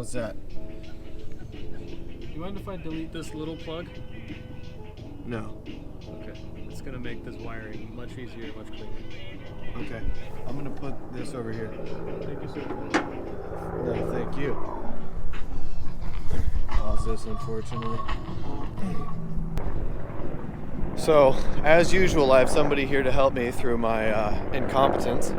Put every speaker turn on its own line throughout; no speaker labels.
What's that?
You mind if I delete this little plug?
No.
Okay. It's gonna make this wiring much easier, much cleaner.
Okay. I'm gonna put this over here.
Thank you, sir.
No, thank you. Pause this, unfortunately. So, as usual, I have somebody here to help me through my incompetence.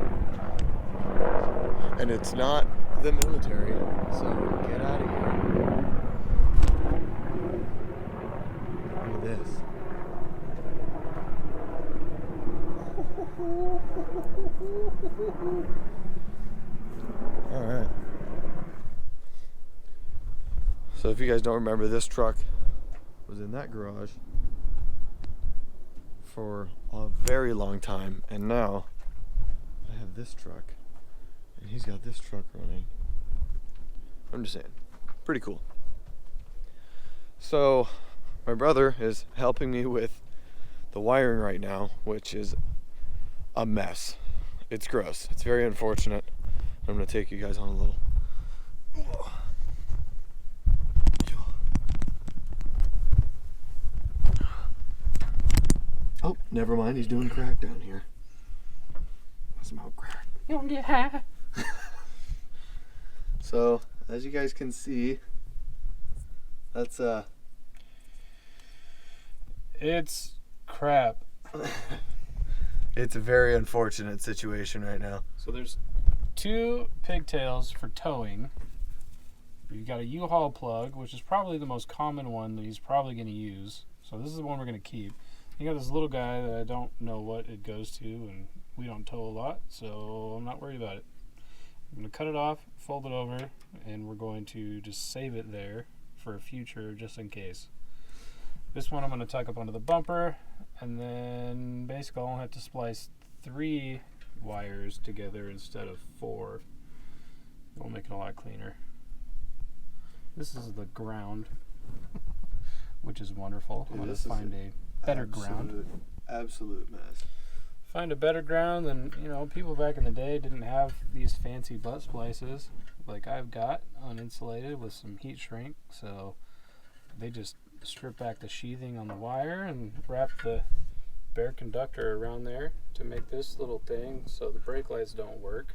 And it's not the military, so get out of here. Look at this. Alright. So if you guys don't remember, this truck was in that garage for a very long time, and now I have this truck and he's got this truck running. I'm just saying, pretty cool. So my brother is helping me with the wiring right now, which is a mess. It's gross. It's very unfortunate. I'm gonna take you guys on a little. Oh, never mind. He's doing crack down here. I smell crack.
You don't get high.
So, as you guys can see, that's
It's crap.
it's a very unfortunate situation right now.
So there's 2 pigtails for towing. You've got a U-Haul plug, which is probably the most common one that he's probably going to use. So this is the one we're going to keep. You got this little guy that I don't know what it goes to, and we don't tow a lot, so I'm not worried about it. I'm going to cut it off, fold it over, and we're going to just save it there for a future, just in case. This one I'm going to tuck up onto the bumper, and then basically I'll have to splice 3 wires together instead of 4. It'll make it a lot cleaner. This is the ground, which is wonderful.
Dude,
I'm going to find a better ground.
Absolute mess.
Find a better ground than, people back in the day didn't have these fancy butt splices like I've got, uninsulated with some heat shrink, so they just strip back the sheathing on the wire and wrap the bare conductor around there to make this little thing so the brake lights don't work.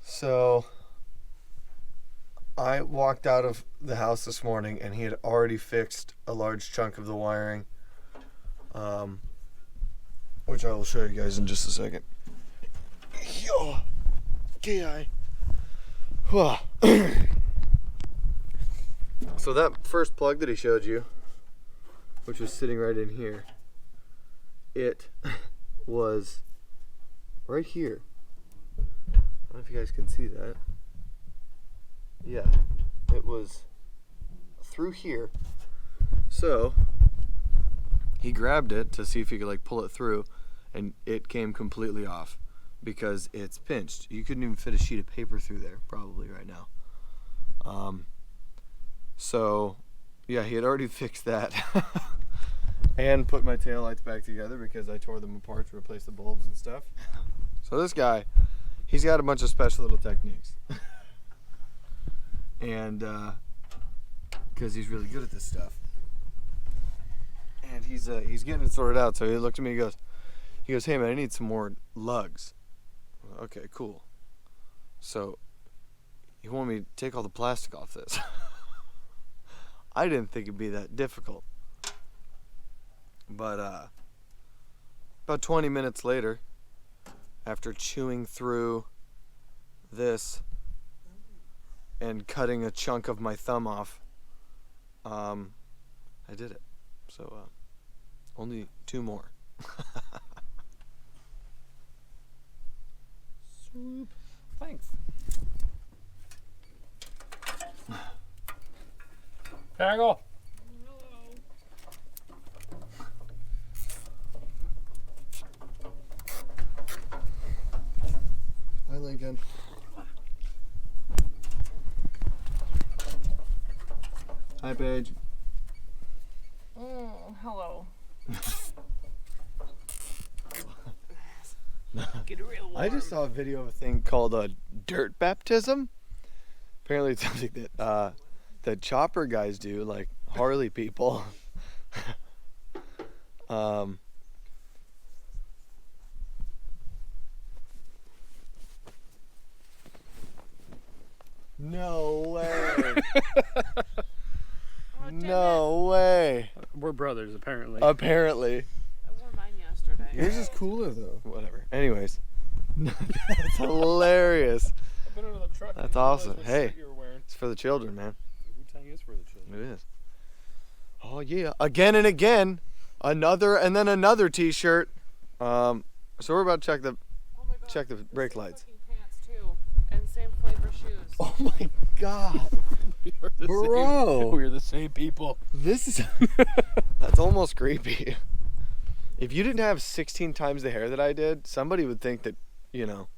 So I walked out of the house this morning and he had already fixed a large chunk of the wiring, which I will show you guys in just a second. So that first plug that he showed you, which was sitting right in here, it was right here. I don't know if you guys can see that. Yeah, it was through here. So he grabbed it to see if he could pull it through, and it came completely off because it's pinched. You couldn't even fit a sheet of paper through there probably right now. So yeah, he had already fixed that and put my taillights back together because I tore them apart to replace the bulbs and stuff. So this guy, he's got a bunch of special little techniques. And because he's really good at this stuff. And he's getting it sorted out. So he looked at me, he goes, hey man, I need some more lugs. Okay, cool. So you want me to take all the plastic off this? I didn't think it'd be that difficult. But about 20 minutes later, after chewing through this and cutting a chunk of my thumb off, I did it. So only 2 more.
Swoop. Thanks. Paggle.
Hi, Lincoln. Hi, Paige.
Hello.
make it real warm.
I just saw a video of a thing called a dirt baptism. Apparently it's something that the chopper guys do, like Harley people. No way. No way.
We're brothers, apparently.
Apparently.
I wore mine yesterday.
Yours is cooler though. Whatever. Anyways. That's hilarious.
I've been under the truck.
That's awesome. Hey,
You were wearing.
it's for the children, man.
Wu-Tang is for the children.
It is. Oh yeah. Again and again. Another and then another t-shirt. So we're about to check the
Oh my God.
check the brake lights.
Fucking pants too, and same flavor shoes.
Oh my god. Bro.
We're the same people.
This is that's almost creepy. If you didn't have 16 times the hair that I did, somebody would think that, you know.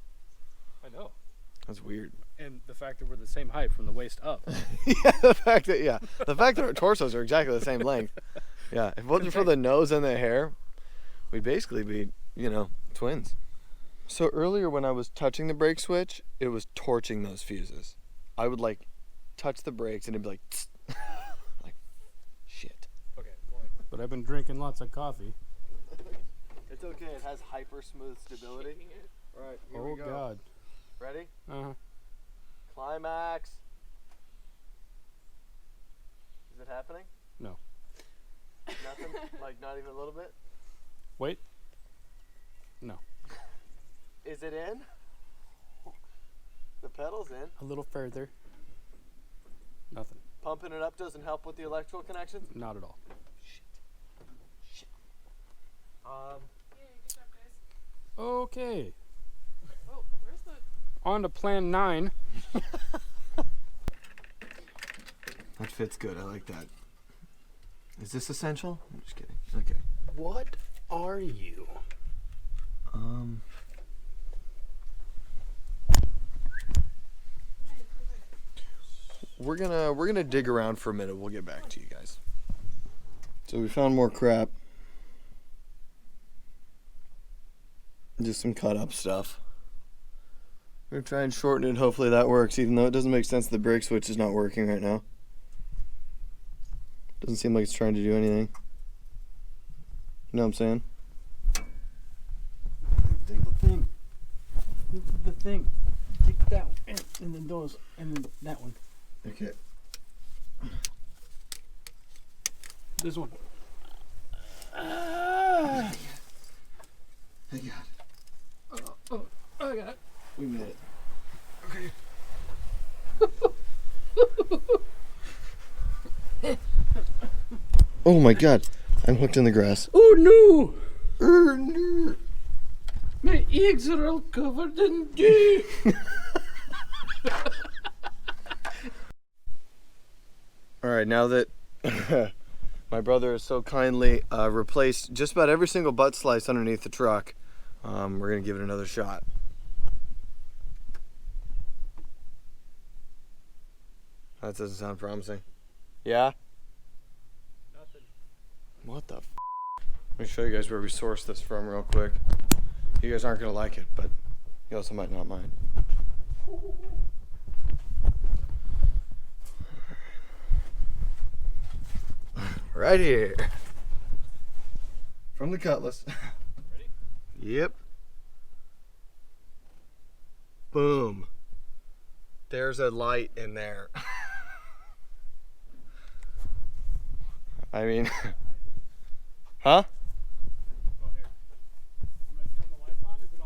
I know.
That's weird.
And the fact that we're the same height from the waist up.
The fact that our torsos are exactly the same length. Yeah, if it wasn't for the nose and the hair, we'd basically be, you know, twins. So earlier when I was touching the brake switch, it was torching those fuses. I would like touch the brakes and it'd be like, tss. Like shit.
Okay. But I've been drinking lots of coffee.
It's okay. It has hyper smooth stability. All right, here we go.
God.
Ready?
Uh-huh.
Climax. Is it happening?
No.
Nothing? Like not even a little bit?
Wait. No.
Is it in? The pedal's in.
A little further. Nothing.
Pumping it up doesn't help with the electrical connections?
Not at all.
Shit.
Yeah, good job, guys.
Okay.
Oh, where's the?
On to plan 9.
That fits good. I like that. Is this essential? I'm just kidding. Okay.
What are you?
We're gonna dig around for a minute. We'll get back to you guys. So we found more crap. Just some cut up stuff. We're gonna try and shorten it. Hopefully that works, even though it doesn't make sense the brake switch is not working right now. Doesn't seem like it's trying to do anything. You know what I'm saying?
Take the thing. The thing. Take that one. And then those. And then that one.
Okay.
This one.
Hey God.
Oh, I got it.
We made it. Okay. Oh my God. I'm hooked in the grass.
Oh no!
No.
My eggs are all covered in dew.
All right, now that my brother has so kindly replaced just about every single butt slice underneath the truck, we're gonna give it another shot. That doesn't sound promising. Yeah?
Nothing.
What the f? Let me show you guys where we sourced this from real quick. You guys aren't gonna like it, but you also might not mind. Right here. From the Cutlass.
Ready?
Yep. Boom. There's a light in there. I mean, huh?
Oh, here. I'm going to turn the lights on. Is it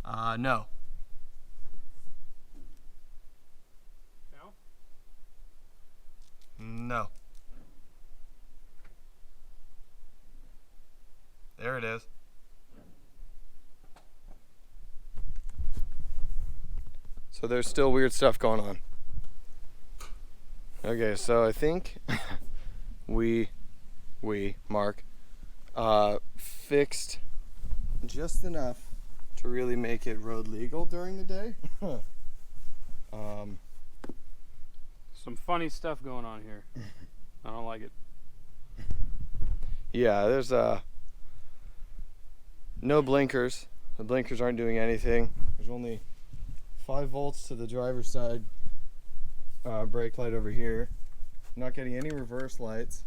on?
No.
No?
No. There it is. So there's still weird stuff going on. Okay, so I think Mark, fixed just enough to really make it road legal during the day.
Some funny stuff going on here. I don't like it.
Yeah, there's No blinkers. The blinkers aren't doing anything. There's only 5 volts to the driver's side brake light over here. Not getting any reverse lights.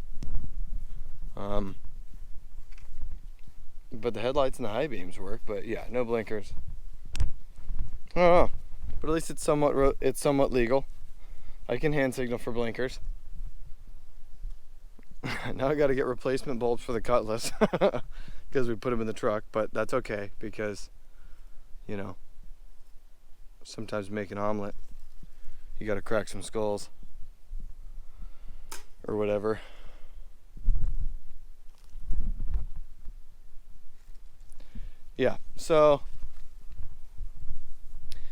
But the headlights and the high beams work. But yeah, no blinkers. I don't know. But at least it's somewhat legal. I can hand signal for blinkers. Now I got to get replacement bulbs for the Cutlass because we put them in the truck. But that's okay because, you know, sometimes make an omelet, you got to crack some skulls or whatever. Yeah, so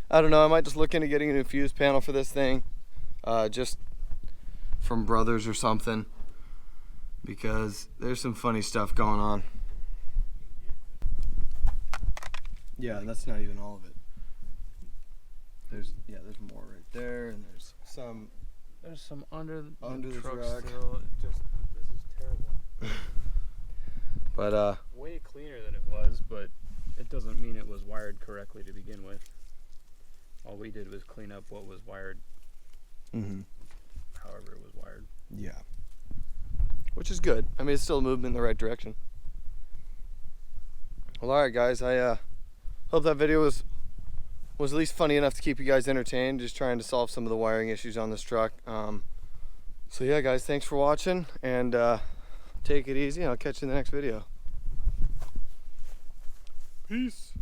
I don't know, I might just look into getting an infused panel for this thing, just from Brothers or something, because there's some funny stuff going on. Yeah, that's not even all of it. There's more right there, and there's some
under the
truck
truck.
still.
This is terrible.
But
way cleaner than it was, but it doesn't mean it was wired correctly to begin with. All we did was clean up what was wired, however it was wired.
yeah, which is good. I mean, it's still a movement in the right direction. Well, all right, guys. I hope that video was at least funny enough to keep you guys entertained. Just trying to solve some of the wiring issues on this truck. So yeah, guys, thanks for watching, and take it easy. I'll catch you in the next video. Peace.